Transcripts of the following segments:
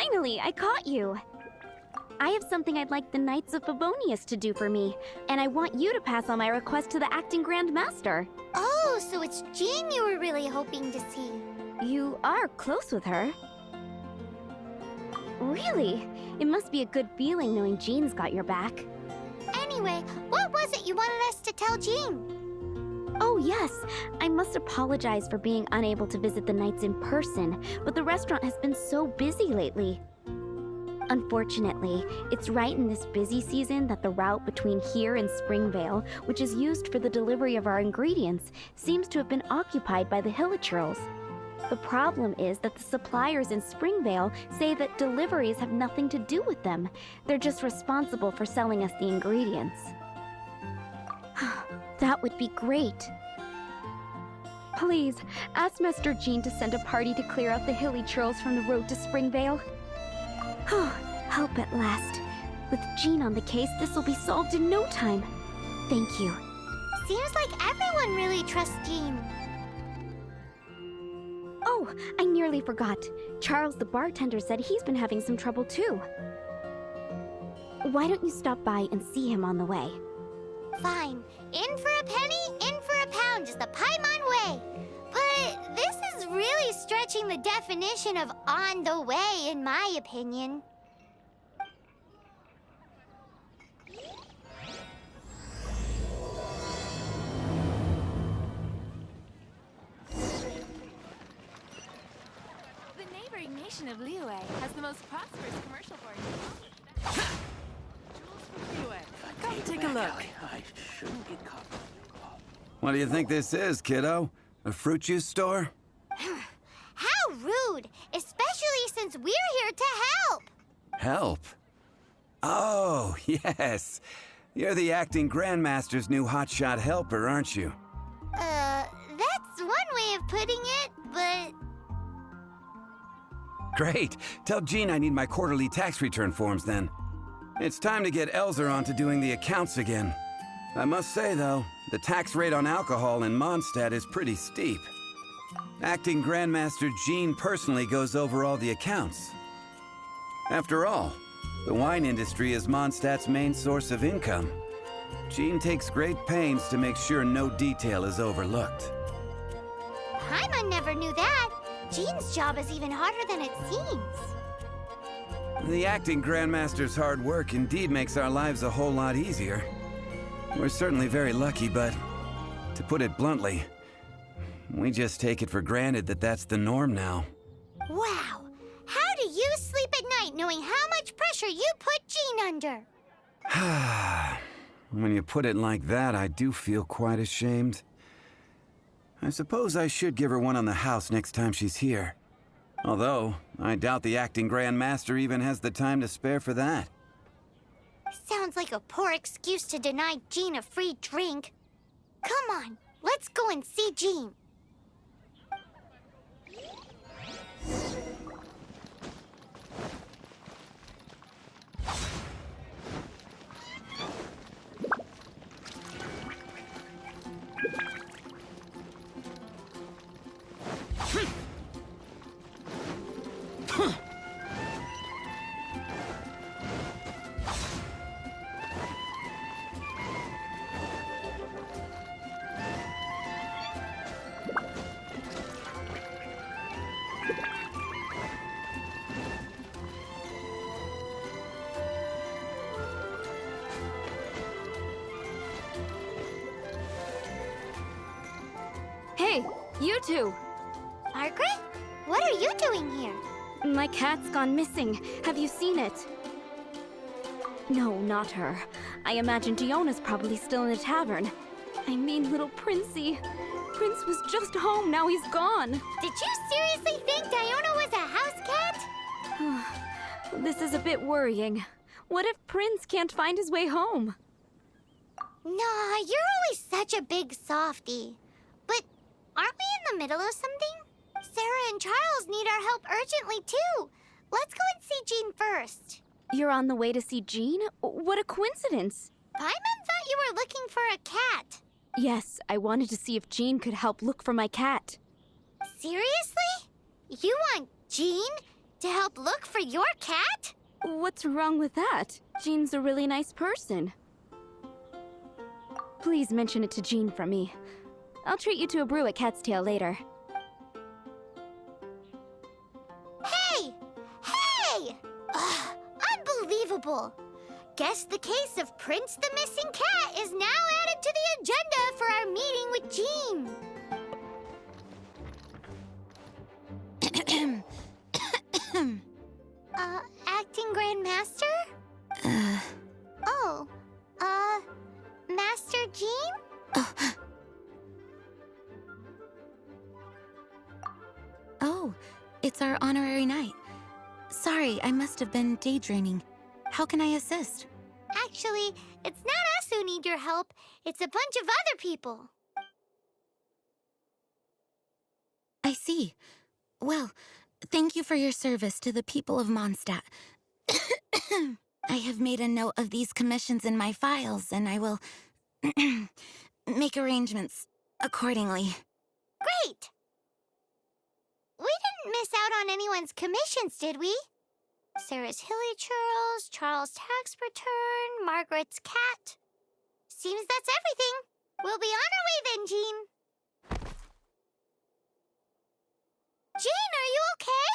Finally, I caught you! I have something I'd like the Knights of Favonius to do for me, and I want you to pass on my request to the Acting Grand Master. Oh, so it's Jean you were really hoping to see. You are close with her. Really? It must be a good feeling knowing Jean's got your back. Anyway, what was it you wanted us to tell Jean? Oh yes, I must apologize for being unable to visit the Knights in person, but the restaurant has been so busy lately. Unfortunately, it's right in this busy season that the route between here and Springvale, which is used for the delivery of our ingredients, seems to have been occupied by the Hilichurls. The problem is that the suppliers in Springvale say that deliveries have nothing to do with them. They're just responsible for selling us the ingredients. That would be great. Please, ask Master Jean to send a party to clear out the Hilichurls from the road to Springvale. Help at last. With Jean on the case, this will be solved in no time. Thank you. Seems like everyone really trusts Jean. Oh, I nearly forgot. Charles the bartender said he's been having some trouble too. Why don't you stop by and see him on the way? Fine. In for a penny, in for a pound is the Paimon way. But this is really stretching the definition of on the way, in my opinion. The neighboring nation of Liyue has the most prosperous commercial port. Come take a look. I shouldn't get caught. What do you think this is, kiddo? A fruit juice store? How rude! Especially since we're here to help! Help? Oh, yes. You're the acting Grandmaster's new hotshot helper, aren't you? That's one way of putting it, but... Great. Tell Jean I need my quarterly tax return forms then. It's time to get Elzer on to doing the accounts again. I must say, though, the tax rate on alcohol in Mondstadt is pretty steep. Acting Grandmaster Jean personally goes over all the accounts. After all, the wine industry is Mondstadt's main source of income. Jean takes great pains to make sure no detail is overlooked. Paimon never knew that. Jean's job is even harder than it seems. The acting Grandmaster's hard work indeed makes our lives a whole lot easier. We're certainly very lucky, but to put it bluntly, we just take it for granted that that's the norm now. Wow. How do you sleep at night knowing how much pressure you put Jean under? When you put it like that, I do feel quite ashamed. I suppose I should give her one on the house next time she's here. Although, I doubt the acting Grandmaster even has the time to spare for that. Sounds like a poor excuse to deny Jean a free drink. Come on, let's go and see Jean. Hey, you two! Margaret? What are you doing here? My cat's gone missing. Have you seen it? No, not her. I imagine Diona's probably still in the tavern. I mean, little Princey. Prince was just home, now he's gone. Did you seriously think Diona was a house cat? This is a bit worrying. What if Prince can't find his way home? Nah, you're always such a big softie. But aren't we in the middle of something? Sarah and Charles need our help urgently, too. Let's go and see Jean first. You're on the way to see Jean? What a coincidence. Paimon thought you were looking for a cat. Yes, I wanted to see if Jean could help look for my cat. Seriously? You want Jean? To help look for your cat? What's wrong with that? Jean's a really nice person. Please mention it to Jean from me. I'll treat you to a brew at Cat's Tail later. Hey! Hey! Ugh, unbelievable! Guess the case of Prince the Missing Cat is now added to the agenda for our meeting with Jean. Acting Grand Master? Oh, Master Jean? Oh, it's our honorary knight. Sorry, I must have been daydreaming. How can I assist? Actually, it's not us who need your help. It's a bunch of other people. I see. Well, thank you for your service to the people of Mondstadt. I have made a note of these commissions in my files, and I will make arrangements accordingly. Great! We didn't miss out on anyone's commissions, did we? Sarah's hilly churls, Charles' tax return, Margaret's cat. Seems that's everything. We'll be on our way then, Jean. Jean, are you okay?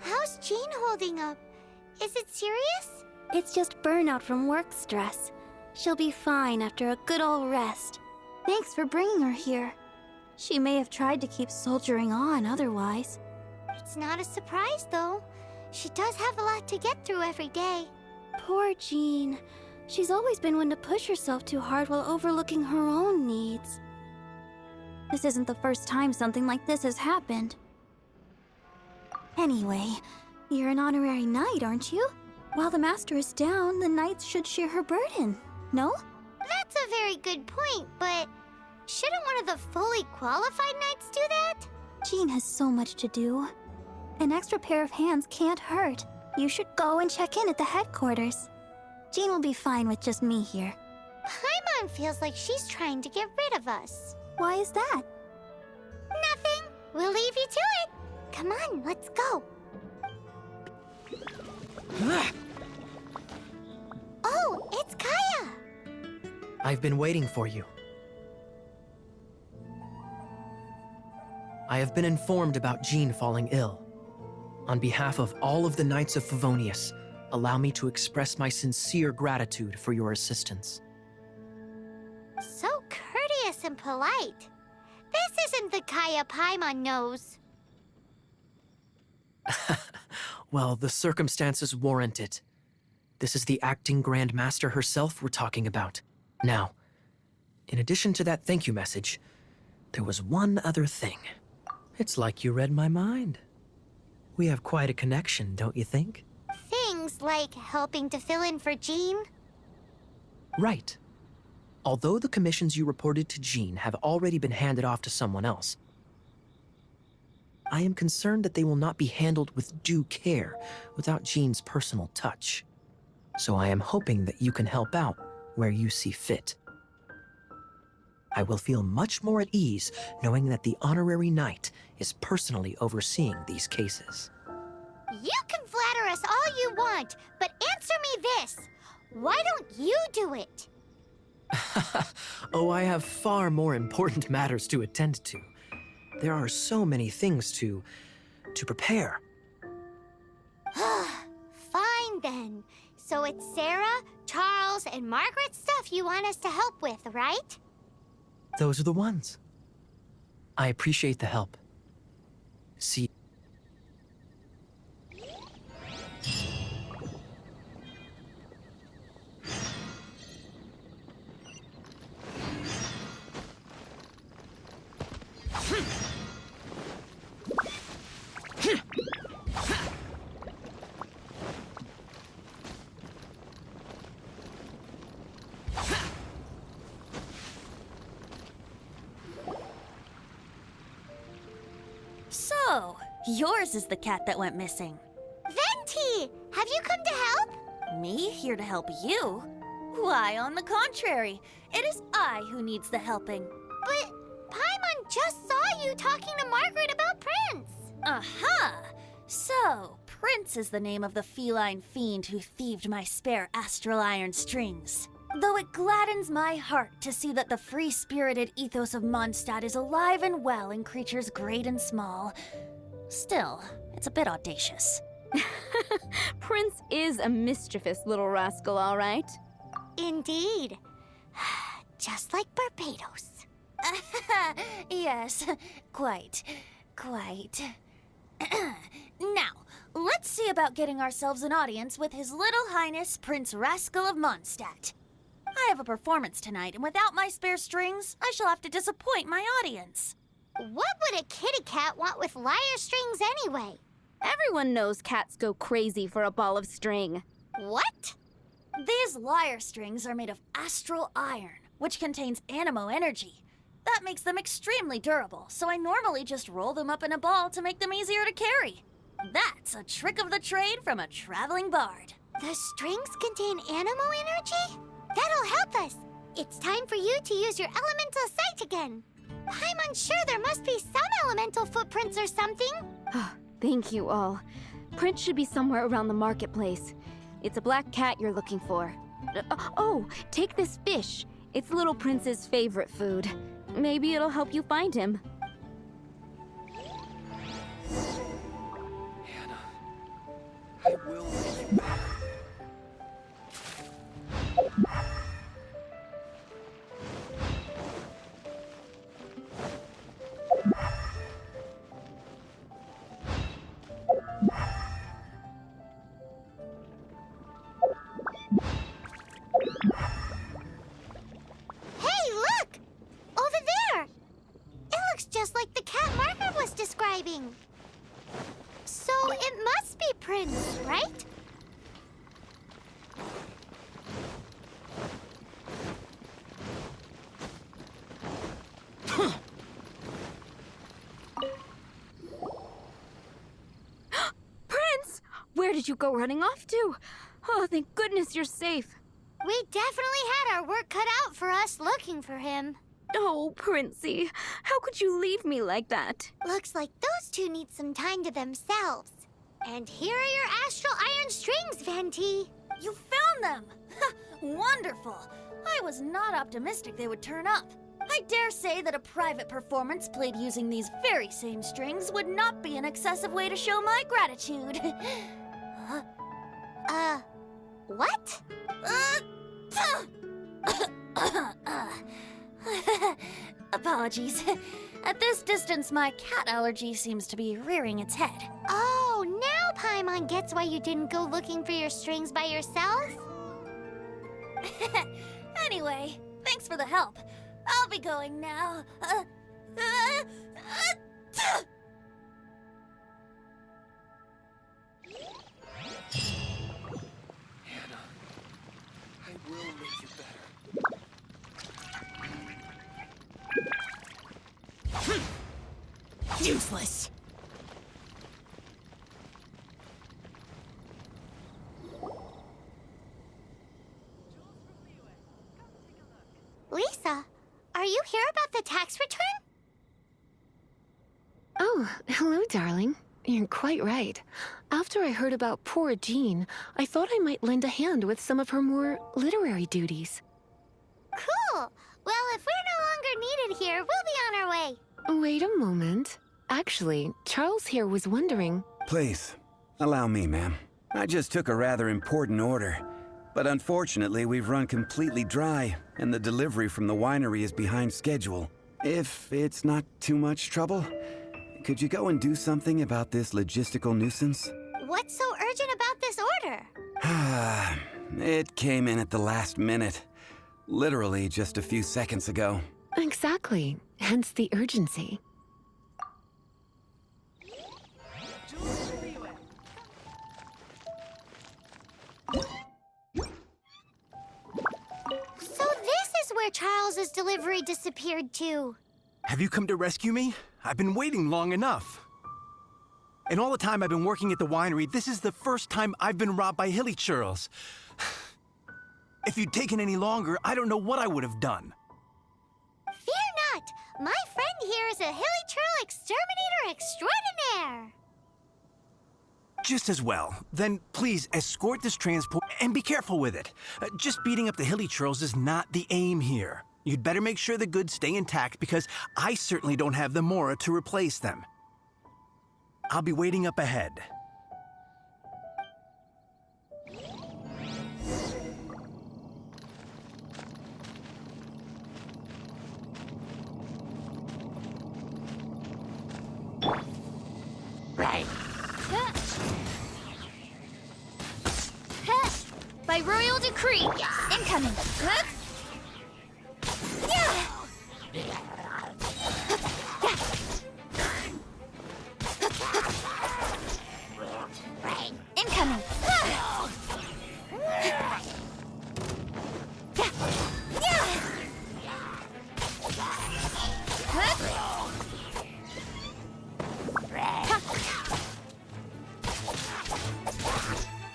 How's Jean holding up? Is it serious? It's just burnout from work stress. She'll be fine after a good old rest. Thanks for bringing her here. She may have tried to keep soldiering on otherwise. It's not a surprise, though. She does have a lot to get through every day. Poor Jean. She's always been one to push herself too hard while overlooking her own needs. This isn't the first time something like this has happened. Anyway, you're an honorary knight, aren't you? While the master is down, the knights should share her burden, no? That's a very good point, but shouldn't one of the fully qualified knights do that? Jean has so much to do. An extra pair of hands can't hurt. You should go and check in at the headquarters. Jean will be fine with just me here. Paimon feels like she's trying to get rid of us. Why is that? Nothing. We'll leave you to it. Come on, let's go. Oh, it's Kaya! I've been waiting for you. I have been informed about Jean falling ill. On behalf of all of the Knights of Favonius, allow me to express my sincere gratitude for your assistance. So courteous and polite. This isn't the Kaya Paimon knows. Well, the circumstances warrant it. This is the acting Grand Master herself we're talking about. Now, in addition to that thank you message, there was one other thing. It's like you read my mind. We have quite a connection, don't you think? Things like helping to fill in for Jean? Right. Although the commissions you reported to Jean have already been handed off to someone else, I am concerned that they will not be handled with due care without Jean's personal touch. So I am hoping that you can help out where you see fit. I will feel much more at ease knowing that the honorary knight is personally overseeing these cases. You can flatter us all you want, but answer me this. Why don't you do it? Oh, I have far more important matters to attend to. There are so many things to prepare. Fine then. So it's Sarah, Charles, and Margaret's stuff you want us to help with, right? Those are the ones. I appreciate the help. See. So, yours is the cat that went missing. Venti! Have you come to help? Me here to help you? Why, on the contrary, it is I who needs the helping. But Paimon just saw you talking to Margaret about Prince. Aha! So, Prince is the name of the feline fiend who thieved my spare astral iron strings. Though it gladdens my heart to see that the free-spirited ethos of Mondstadt is alive and well in creatures great and small, still, it's a bit audacious. Prince is a mischievous little rascal, all right. Indeed. Just like Barbados. Yes, quite. Now, let's see about getting ourselves an audience with His Little Highness Prince Rascal of Mondstadt. I have a performance tonight, and without my spare strings, I shall have to disappoint my audience. What would a kitty cat want with lyre strings anyway? Everyone knows cats go crazy for a ball of string. What? These lyre strings are made of astral iron, which contains animo energy. That makes them extremely durable, so I normally just roll them up in a ball to make them easier to carry. That's a trick of the trade from a traveling bard. The strings contain animo energy? That'll help us. It's time for you to use your elemental sight again. I'm unsure there must be some elemental footprints or something. Thank you all. Prince should be somewhere around the marketplace. It's a black cat you're looking for. Oh, take this fish. It's Little Prince's favorite food. Maybe it'll help you find him. Hannah, I will make you better. Hey, look! Over there! It looks just like the cat Margaret was describing. So it must be Prince, right? Prince! Where did you go running off to? Oh, thank goodness you're safe. We definitely had our work cut out for us looking for him. Oh, Princey, how could you leave me like that? Looks like those two need some time to themselves. And here are your astral iron strings, Venti. You found them! Wonderful! I was not optimistic they would turn up. I dare say that a private performance played using these very same strings would not be an excessive way to show my gratitude. What? Apologies. At this distance, my cat allergy seems to be rearing its head. Oh, now Paimon gets why you didn't go looking for your strings by yourself? Anyway, thanks for the help. I'll be going now. Hannah, I will make you better. Useless. Lisa, are you here about the tax return? Oh, hello, darling. You're quite right. After I heard about poor Jean, I thought I might lend a hand with some of her more literary duties. Cool. Well, if we're no longer needed here, we'll be on our way. Wait a moment. Actually, Charles here was wondering... Please, allow me, ma'am. I just took a rather important order. But unfortunately, we've run completely dry, and the delivery from the winery is behind schedule. If it's not too much trouble, could you go and do something about this logistical nuisance? What's so urgent about this order? It came in at the last minute. Literally just a few seconds ago. Exactly. Hence the urgency. So this is where Charles's delivery disappeared to. Have you come to rescue me? I've been waiting long enough. In all the time I've been working at the winery, this is the first time I've been robbed by hilly churls. If you'd taken any longer, I don't know what I would have done. Fear not! My friend here is a hilly churl exterminator extraordinaire! Just as well. Then please escort this transport and be careful with it. Just beating up the hilly churls is not the aim here. You'd better make sure the goods stay intact because I certainly don't have the mora to replace them. I'll be waiting up ahead. Right. By royal decree, incoming. Incoming.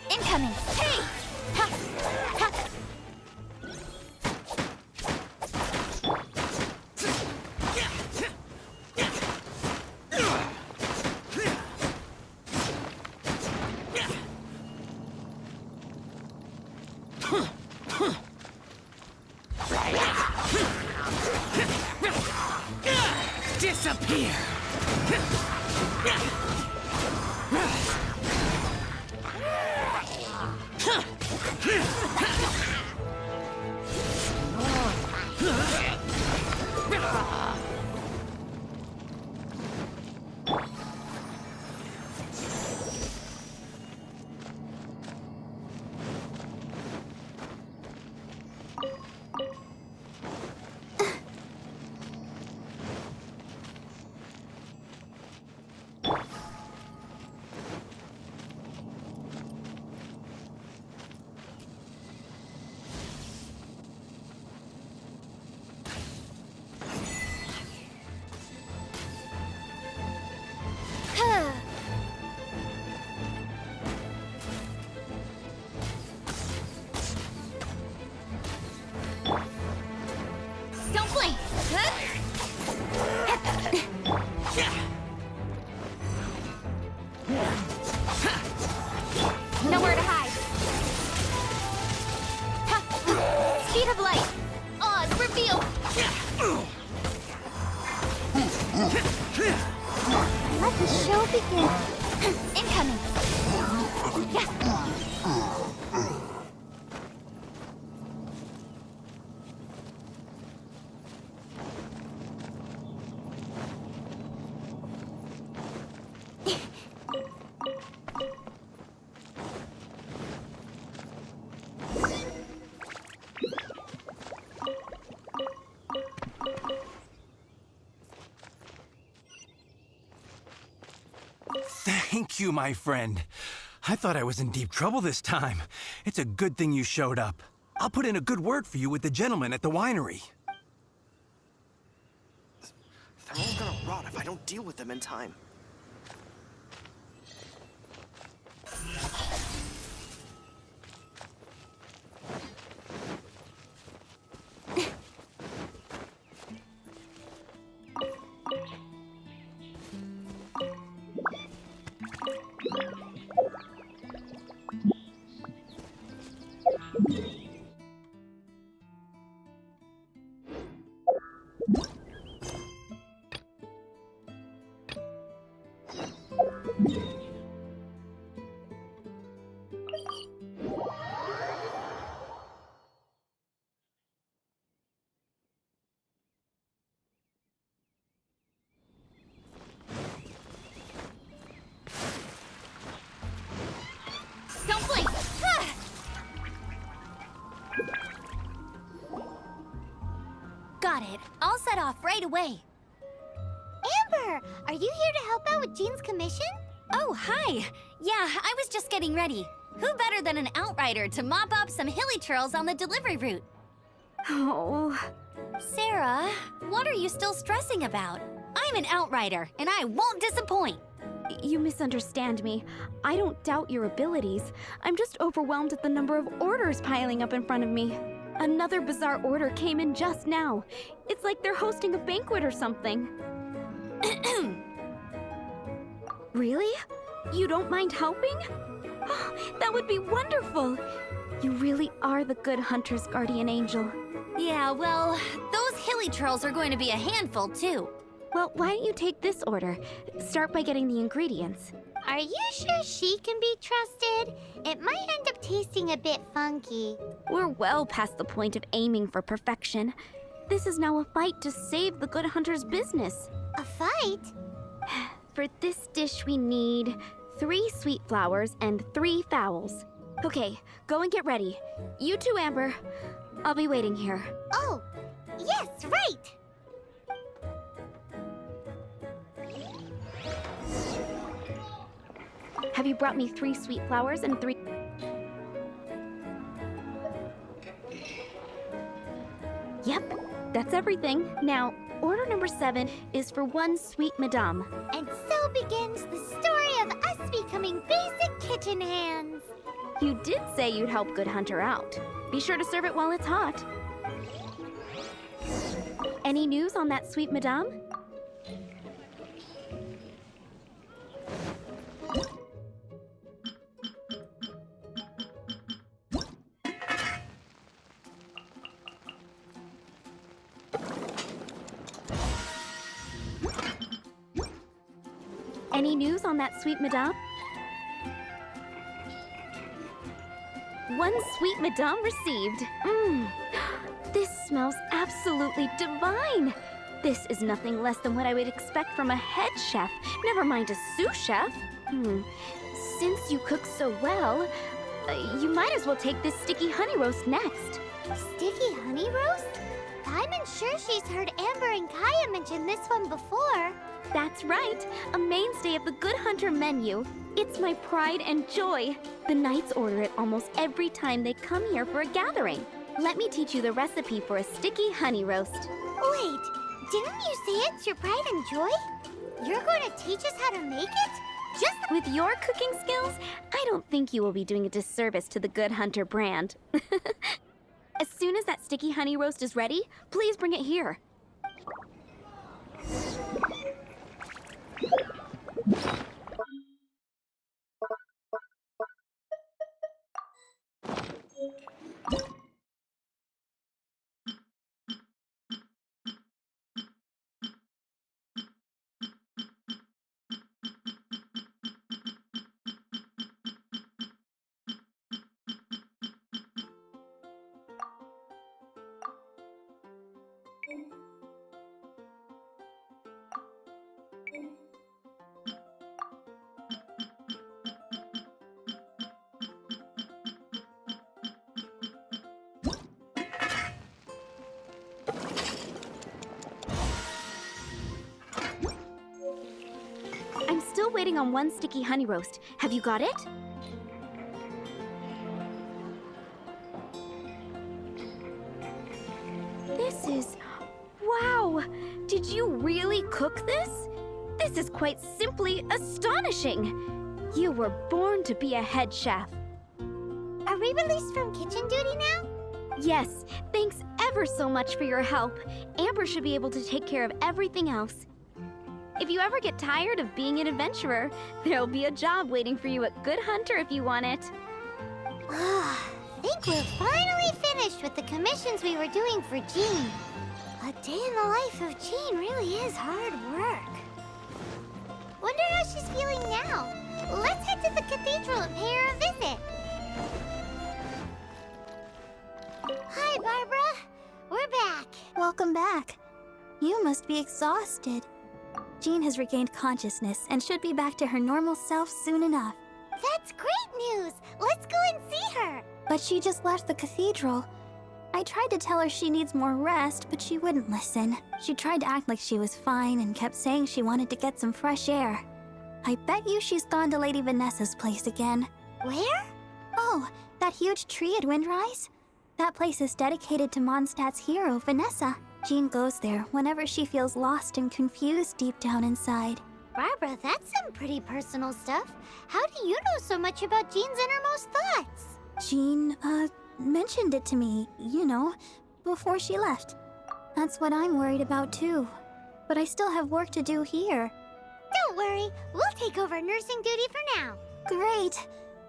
Incoming. Hey! Ha! Ha! Disappear! Don't blink! Nowhere to hide. Speed of light. Oz, reveal. Let the show begin. Incoming. Thank you, my friend. I thought I was in deep trouble this time. It's a good thing you showed up. I'll put in a good word for you with the gentleman at the winery. They're all gonna rot if I don't deal with them in time. Don't blink! Got it. I'll set off right away. Amber, are you here to help out with Jean's commission? Oh, hi. Yeah, I was just getting ready. Who better than an outrider to mop up some hilly churls on the delivery route? Oh. Sarah, what are you still stressing about? I'm an outrider, and I won't disappoint. You misunderstand me. I don't doubt your abilities. I'm just overwhelmed at the number of orders piling up in front of me. Another bizarre order came in just now. It's like they're hosting a banquet or something. Really? You don't mind helping? Oh, that would be wonderful. You really are the good hunter's guardian angel. Yeah, well, those hilly trolls are going to be a handful, too. Well, why don't you take this order? Start by getting the ingredients. Are you sure she can be trusted? It might end up tasting a bit funky. We're well past the point of aiming for perfection. This is now a fight to save the good hunter's business. A fight? For this dish we need 3 sweet flowers and 3 fowls. Okay, go and get ready. You too, Amber. I'll be waiting here. Oh, yes, right! Have you brought me 3 sweet flowers and 3... Yep, that's everything. Now, order number 7 is for 1 sweet madame. And so begins the story of us becoming basic kitchen hands. You did say you'd help Good Hunter out. Be sure to serve it while it's hot. Any news on that sweet madame? Any news on that sweet madame? 1 sweet madame received. This smells absolutely divine. This is nothing less than what I would expect from a head chef, never mind a sous chef. Since you cook so well, you might as well take this sticky honey roast next. Sticky honey roast? I'm sure she's heard Amber and Kaya mention this one before. That's right, a mainstay of the Good Hunter menu. It's my pride and joy. The knights order it almost every time they come here for a gathering. Let me teach you the recipe for a sticky honey roast. Wait, didn't you say it's your pride and joy? You're going to teach us how to make it? Just with your cooking skills, I don't think you will be doing a disservice to the Good Hunter brand. As soon as that sticky honey roast is ready, please bring it here. I'm still waiting on 1 sticky honey roast. Have you got it? This is... Wow! Did you really cook this? This is quite simply astonishing! You were born to be a head chef. Are we released from kitchen duty now? Yes, thanks ever so much for your help. Amber should be able to take care of everything else. If you ever get tired of being an adventurer, there'll be a job waiting for you at Good Hunter if you want it. Think we're finally finished with the commissions we were doing for Jean. A day in the life of Jean really is hard work. Wonder how she's feeling now. Let's head to the cathedral and pay her a visit. Hi, Barbara. We're back. Welcome back. You must be exhausted. Jean has regained consciousness and should be back to her normal self soon enough. That's great news. Let's go and see her. But she just left the cathedral. I tried to tell her she needs more rest, but she wouldn't listen. She tried to act like she was fine and kept saying she wanted to get some fresh air. I bet you she's gone to Lady Vanessa's place again. Where? Oh, that huge tree at Windrise? That place is dedicated to Mondstadt's hero, Vanessa. Jean goes there whenever she feels lost and confused deep down inside. Barbara, that's some pretty personal stuff. How do you know so much about Jean's innermost thoughts? Jean, mentioned it to me, you know, before she left. That's what I'm worried about too. But I still have work to do here. Don't worry, we'll take over nursing duty for now. Great!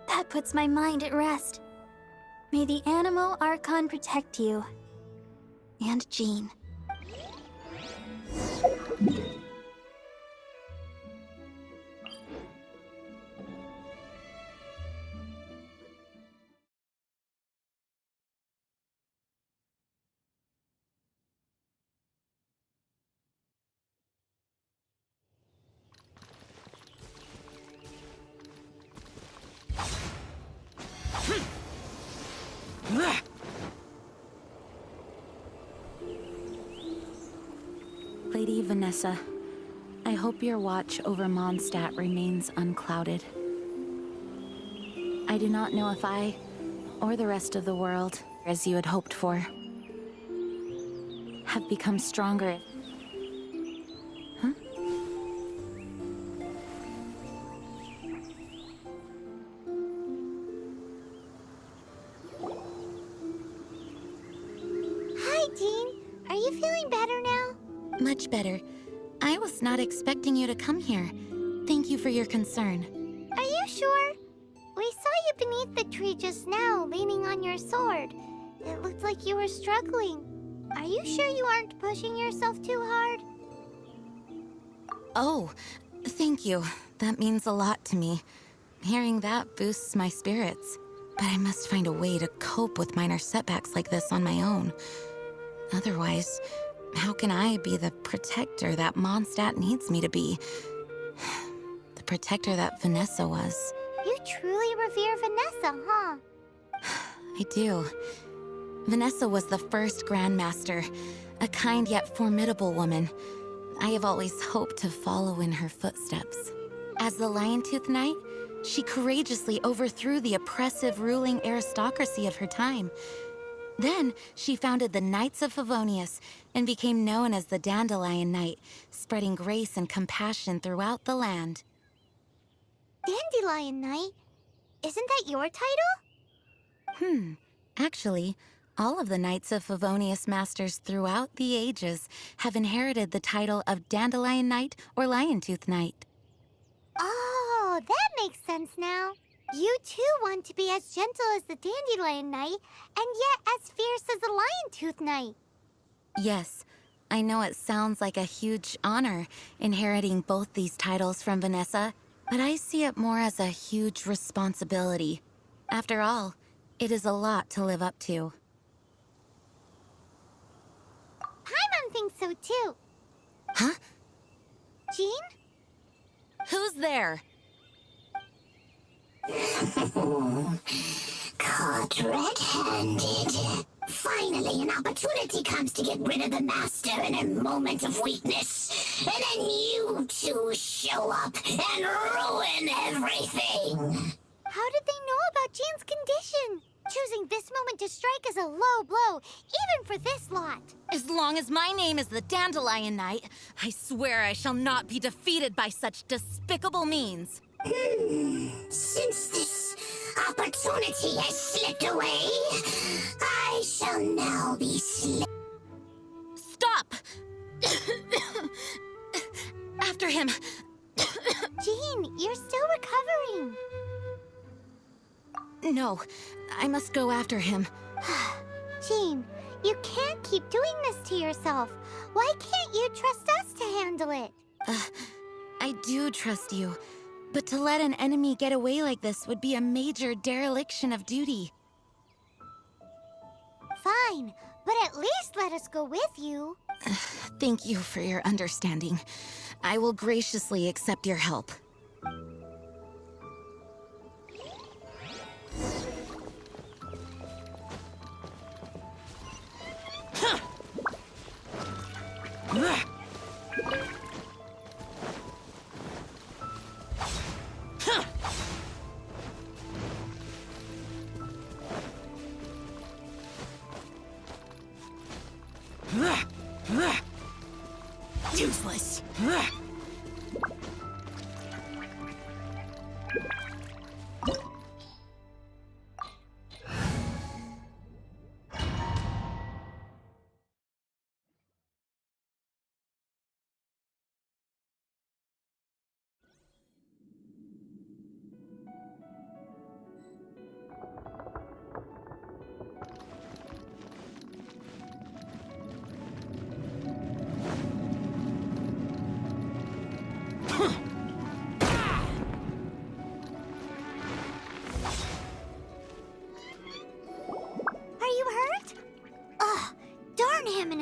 That puts my mind at rest. May the Animo Archon protect you. And Jean. Lady Vanessa, I hope your watch over Mondstadt remains unclouded. I do not know if I, or the rest of the world, as you had hoped for, have become stronger. Huh? Hi, Jean. Are you feeling better now? Much better. I was not expecting you to come here. Thank you for your concern. Are you sure? We saw you beneath the tree just now, leaning on your sword. It looked like you were struggling. Are you sure you aren't pushing yourself too hard? Oh, thank you. That means a lot to me. Hearing that boosts my spirits. But I must find a way to cope with minor setbacks like this on my own. Otherwise, how can I be the protector that Mondstadt needs me to be? The protector that Vanessa was. You truly revere Vanessa, huh? I do. Vanessa was the first Grandmaster, a kind yet formidable woman. I have always hoped to follow in her footsteps. As the Lion-Tooth Knight, she courageously overthrew the oppressive ruling aristocracy of her time. Then, she founded the Knights of Favonius and became known as the Dandelion Knight, spreading grace and compassion throughout the land. Dandelion Knight? Isn't that your title? Actually, all of the Knights of Favonius Masters throughout the ages have inherited the title of Dandelion Knight or Lion-Tooth Knight. Oh, that makes sense now. You too want to be as gentle as the Dandelion Knight, and yet as fierce as the Lion-Tooth Knight. Yes, I know it sounds like a huge honor, inheriting both these titles from Vanessa, but I see it more as a huge responsibility. After all, it is a lot to live up to. Paimon thinks so too. Huh? Jean? Who's there? Caught red-handed. Finally, an opportunity comes to get rid of the Master in a moment of weakness. And then you two show up and ruin everything. How did they know about Jean's condition? Choosing this moment to strike is a low blow, even for this lot. As long as my name is the Dandelion Knight, I swear I shall not be defeated by such despicable means. Since this opportunity has slipped away, I shall now be Stop! After him! Jean, you're still recovering. No, I must go after him. Jean, you can't keep doing this to yourself. Why can't you trust us to handle it? I do trust you, but to let an enemy get away like this would be a major dereliction of duty. Fine, but at least let us go with you. Thank you for your understanding. I will graciously accept your help. Useless.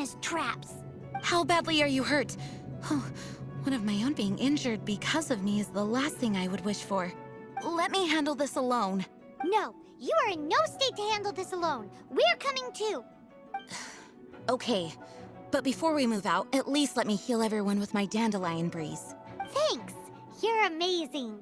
as traps. How badly are you hurt? Oh, one of my own being injured because of me is the last thing I would wish for. Let me handle this alone. No, you are in no state to handle this alone. We're coming too. Okay, but before we move out, at least let me heal everyone with my dandelion breeze. Thanks. You're amazing.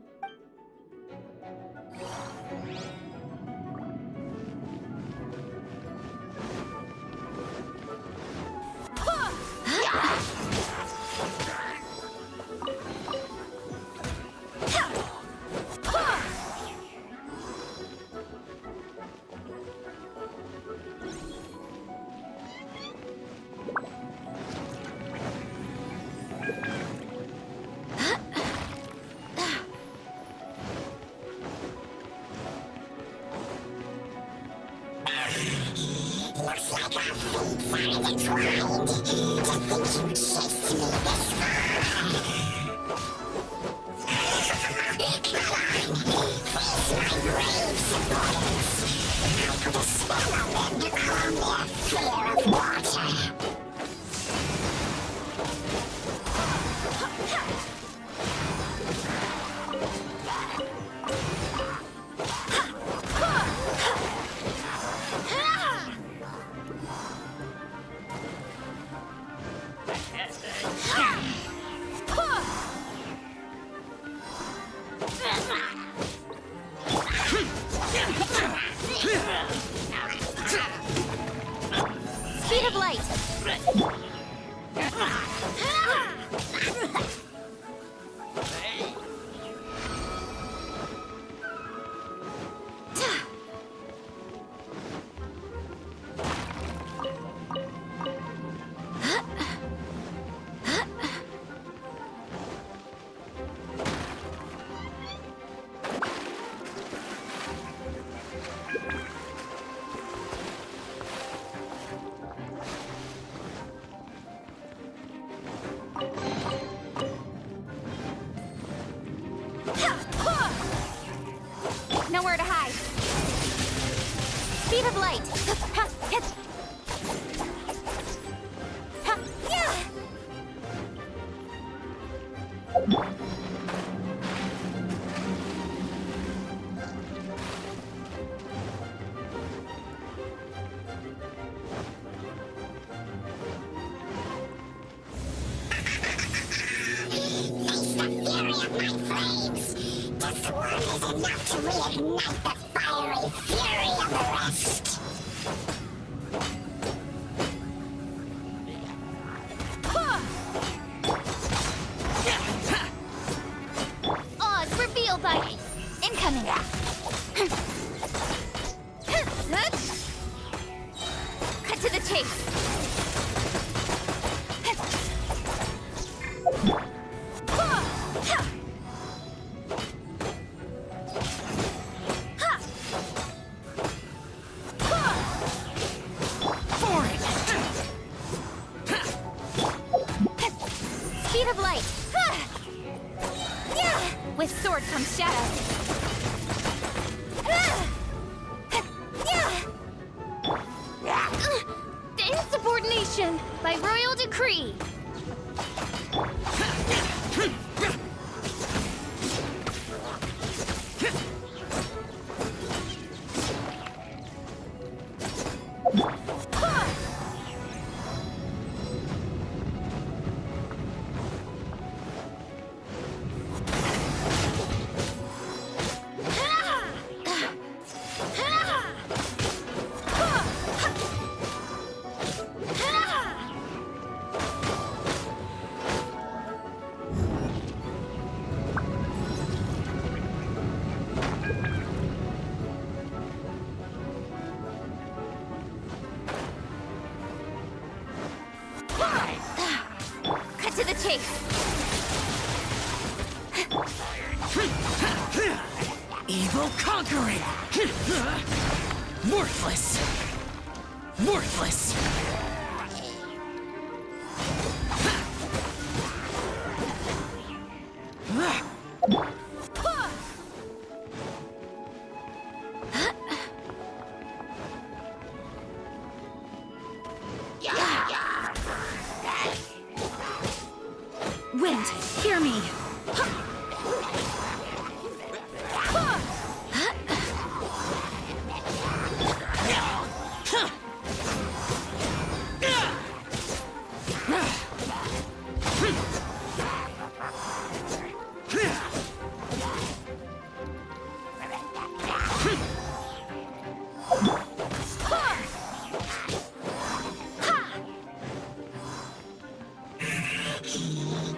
Looks like our fates are intertwined. To think you chased me this far. Face my brave supporters. I put a spell on them to calm their fear of water. Speed of light. Nowhere to hide. Speed of light. Face the fury of my flames. This one is enough to reignite the fiery fury of the rest. Oz, reveal by incoming. Cut to the chase. Speed of light. With sword comes shadow. Insubordination by royal decree. Cut to the chase. Evil conquering! Worthless! Worthless! Wind, hear me!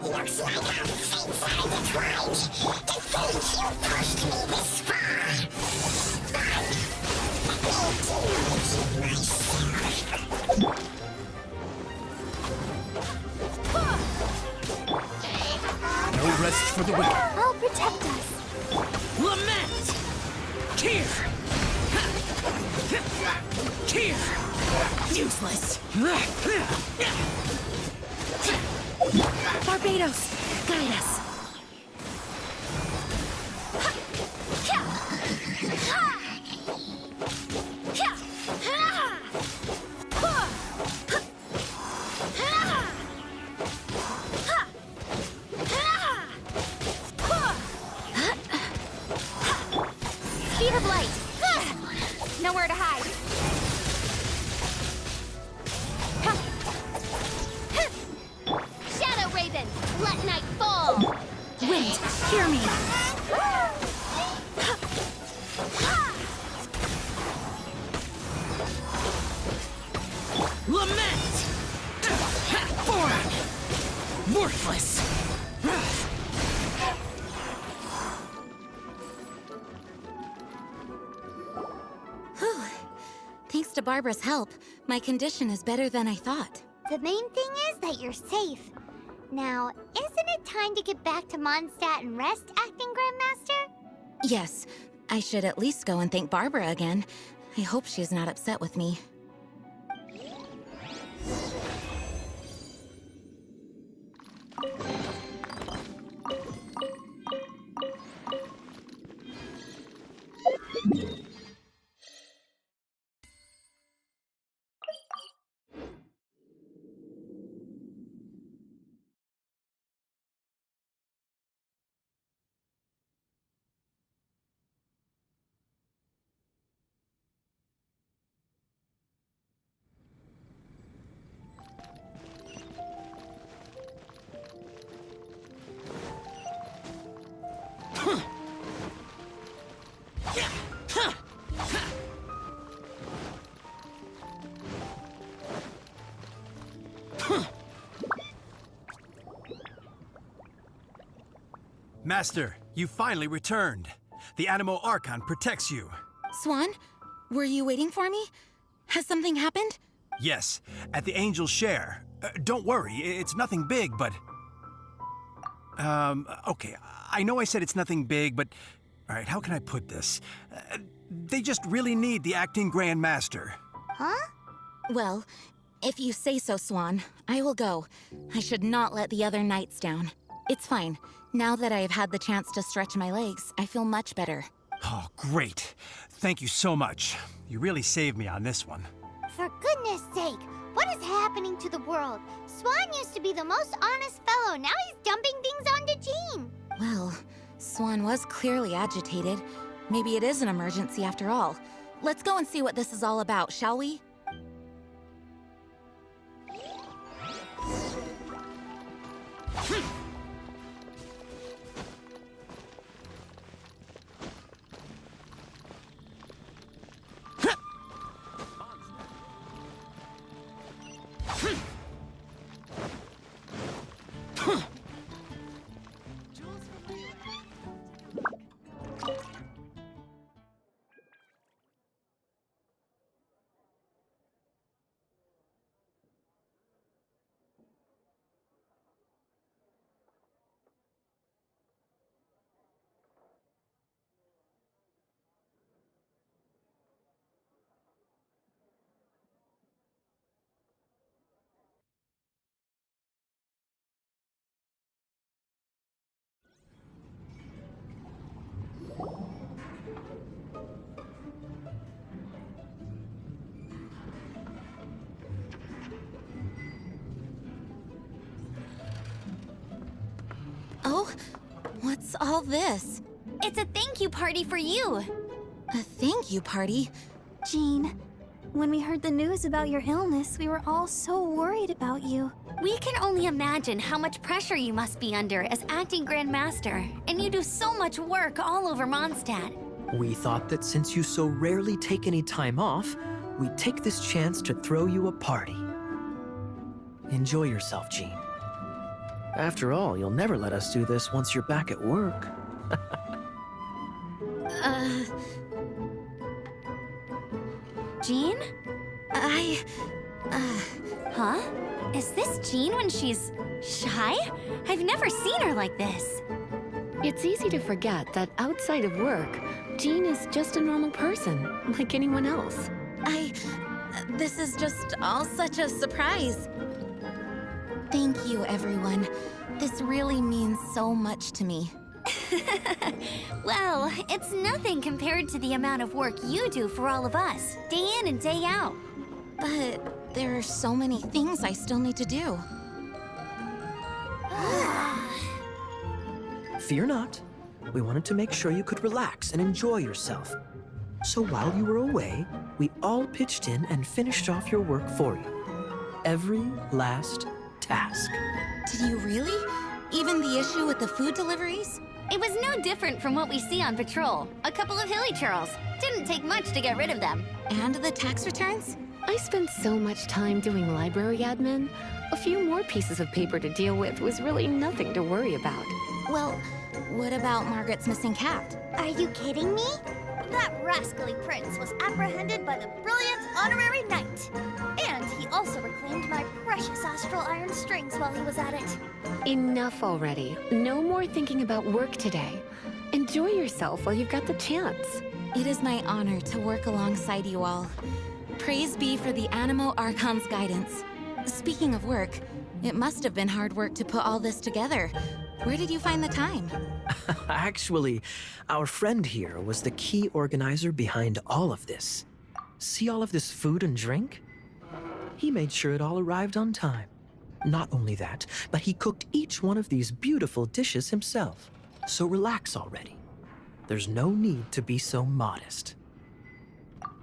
Looks like our fates are intertwined. To think you pushed me this far. But No rest for the wicked. I'll protect us. Lament! Tear! Tear! Useless! Barbados, guide us. Speed of light! Nowhere to hide. Shadow Raven, let night fall! Wind, hear me! Lament! Foreign! Worthless! Whew. Thanks to Barbara's help, my condition is better than I thought. The main thing is that you're safe. Now, isn't it time to get back to Mondstadt and rest, Acting Grandmaster? Yes, I should at least go and thank Barbara again. I hope she's not upset with me. Master, you finally returned. The Animo Archon protects you. Swan, were you waiting for me? Has something happened? Yes, at the Angel's Share. Don't worry, it's nothing big, but... okay, I know I said it's nothing big, but... Alright, how can I put this? They just really need the Acting Grand Master. Huh? Well, if you say so, Swan, I will go. I should not let the other knights down. It's fine. Now that I have had the chance to stretch my legs, I feel much better. Oh, great. Thank you so much. You really saved me on this one. For goodness sake, what is happening to the world? Swan used to be the most honest fellow. Now he's dumping things onto Jean. Well, Swan was clearly agitated. Maybe it is an emergency after all. Let's go and see what this is all about, shall we? What's all this? It's a thank you party for you. A thank you party? Jean, when we heard the news about your illness, we were all so worried about you. We can only imagine how much pressure you must be under as acting Grand Master, and you do so much work all over Mondstadt. We thought that since you so rarely take any time off, we'd take this chance to throw you a party. Enjoy yourself, Jean. After all, you'll never let us do this once you're back at work. Jean? Huh? Is this Jean when she's shy? I've never seen her like this. It's easy to forget that outside of work, Jean is just a normal person, like anyone else. This is just all such a surprise. Thank you, everyone. This really means so much to me. Well, it's nothing compared to the amount of work you do for all of us, day in and day out. But there are so many things I still need to do. Fear not. We wanted to make sure you could relax and enjoy yourself. So while you were away, we all pitched in and finished off your work for you. Every last task. Did you really? Even the issue with the food deliveries? It was no different from what we see on patrol. A couple of hilly churls. Didn't take much to get rid of them. And the tax returns? I spent so much time doing library admin. A few more pieces of paper to deal with was really nothing to worry about. Well, what about Margaret's missing cat? Are you kidding me? That rascally prince was apprehended by the brilliant honorary knight. And he also reclaimed my precious astral iron strings while he was at it. Enough already. No more thinking about work today. Enjoy yourself while you've got the chance. It is my honor to work alongside you all. Praise be for the Animo Archon's guidance. Speaking of work, it must have been hard work to put all this together. Where did you find the time? Actually, our friend here was the key organizer behind all of this. See all of this food and drink? He made sure it all arrived on time. Not only that, but he cooked each one of these beautiful dishes himself. So relax already. There's no need to be so modest.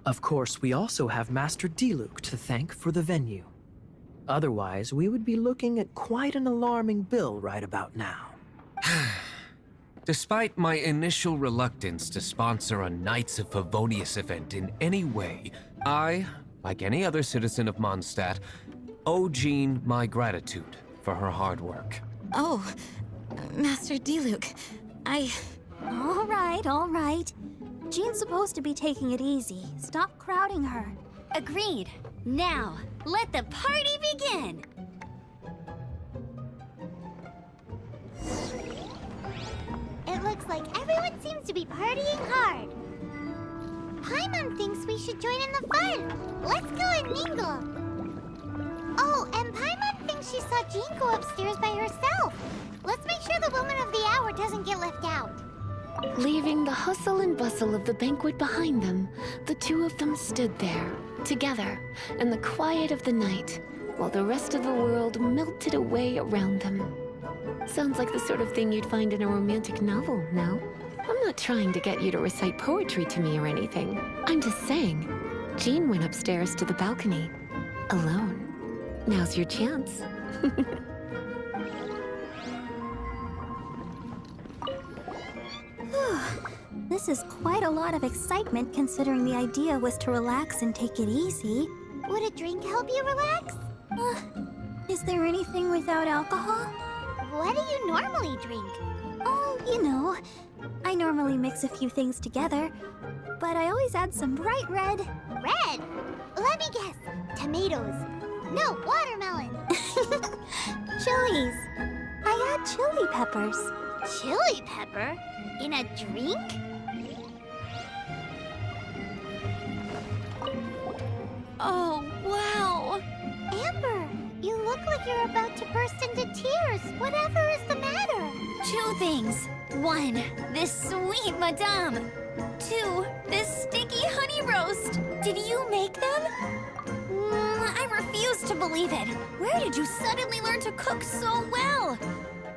Of course, we also have Master Diluc to thank for the venue. Otherwise, we would be looking at quite an alarming bill right about now. Despite my initial reluctance to sponsor a Knights of Favonius event in any way, I, like any other citizen of Mondstadt, owe Jean my gratitude for her hard work. Oh, Master Diluc, All right. Jean's supposed to be taking it easy. Stop crowding her. Agreed. Now, let the party begin! It looks like everyone seems to be partying hard. Paimon thinks we should join in the fun. Let's go and mingle. Oh, and Paimon thinks she saw Jean go upstairs by herself. Let's make sure the woman of the hour doesn't get left out. Leaving the hustle and bustle of the banquet behind them, the two of them stood there, together, in the quiet of the night, while the rest of the world melted away around them. Sounds like the sort of thing you'd find in a romantic novel, no? I'm not trying to get you to recite poetry to me or anything. I'm just saying, Jean went upstairs to the balcony, alone. Now's your chance. This is quite a lot of excitement considering the idea was to relax and take it easy. Would a drink help you relax? Is there anything without alcohol? What do you normally drink? Oh, you know, I normally mix a few things together, but I always add some bright red. Red? Let me guess. Tomatoes. No, watermelon. Chilies. I add chili peppers. Chili pepper? In a drink? Oh, wow! Amber, you look like you're about to burst into tears. Whatever is the matter? Two things. One, this sweet madame. Two, this sticky honey roast. Did you make them? I refuse to believe it. Where did you suddenly learn to cook so well?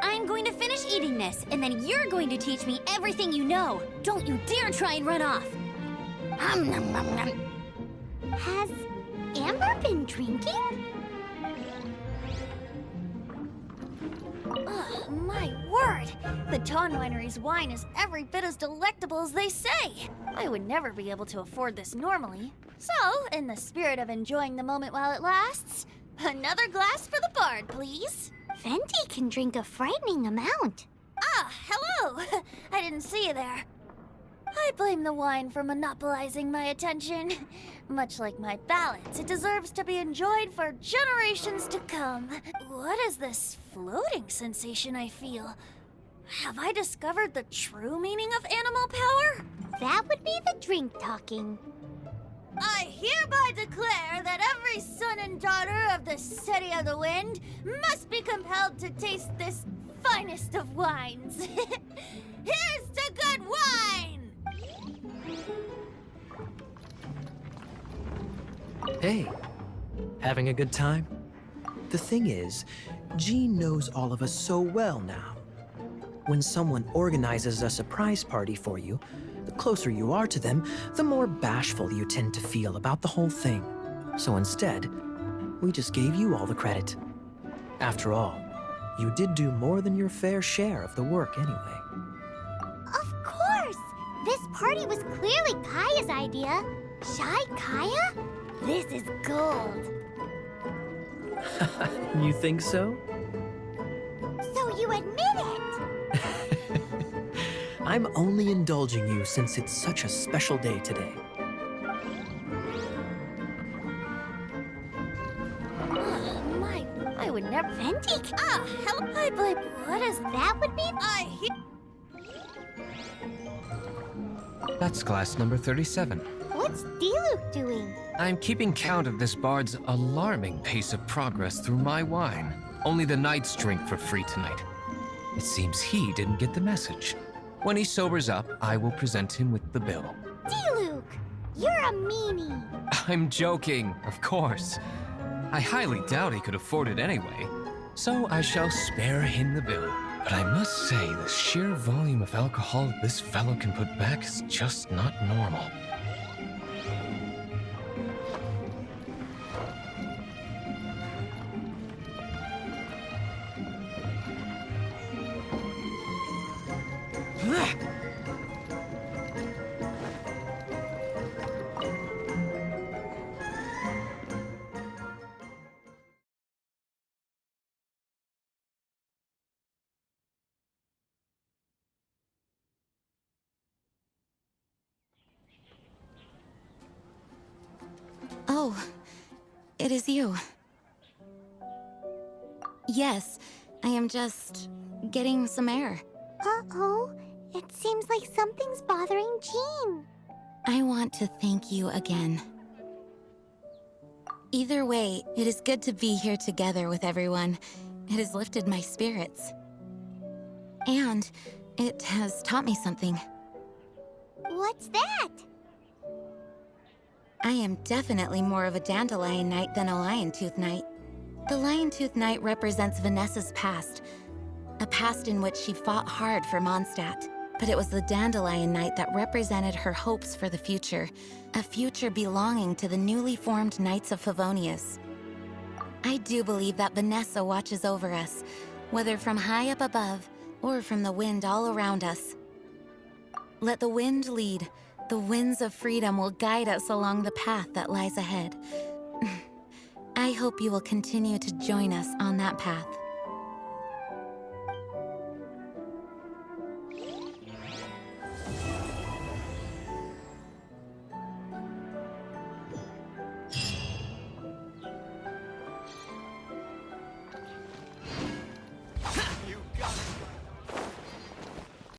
I'm going to finish eating this, and then you're going to teach me everything you know. Don't you dare try and run off. Has Amber been drinking? Ugh, my word! The Dawn Winery's wine is every bit as delectable as they say. I would never be able to afford this normally. So, in the spirit of enjoying the moment while it lasts, another glass for the bard, please. Venti can drink a frightening amount. Ah, hello! I didn't see you there. I blame the wine for monopolizing my attention. Much like my ballads, it deserves to be enjoyed for generations to come. What is this floating sensation I feel? Have I discovered the true meaning of animal power? That would be the drink talking. I hereby declare that every son and daughter of the City of the Wind must be compelled to taste this finest of wines. Here's to good wine! Hey, having a good time? The thing is, Jean knows all of us so well now. When someone organizes a surprise party for you, the closer you are to them, the more bashful you tend to feel about the whole thing. So instead, we just gave you all the credit. After all, you did do more than your fair share of the work anyway. Of course! This party was clearly Kaya's idea. Shy Kaya? This is gold. You think so? So you admit it? I'm only indulging you since it's such a special day today. I would never... Venti? Ah, hello. I blame... What is that would be? That's glass number 37. What's Diluc doing? I'm keeping count of this bard's alarming pace of progress through my wine. Only the knights drink for free tonight. It seems he didn't get the message. When he sobers up, I will present him with the bill. Diluc, you're a meanie. I'm joking, of course. I highly doubt he could afford it anyway, so I shall spare him the bill. But I must say, the sheer volume of alcohol this fellow can put back is just not normal. Oh, it is you. Yes, I am just getting some air. Uh-oh, it seems like something's bothering Jean. I want to thank you again. Either way, it is good to be here together with everyone. It has lifted my spirits. And it has taught me something. What's that? I am definitely more of a Dandelion Knight than a Lion-Tooth Knight. The Lion-Tooth Knight represents Vanessa's past, a past in which she fought hard for Mondstadt. But it was the Dandelion Knight that represented her hopes for the future, a future belonging to the newly formed Knights of Favonius. I do believe that Vanessa watches over us, whether from high up above or from the wind all around us. Let the wind lead. The winds of freedom will guide us along the path that lies ahead. I hope you will continue to join us on that path.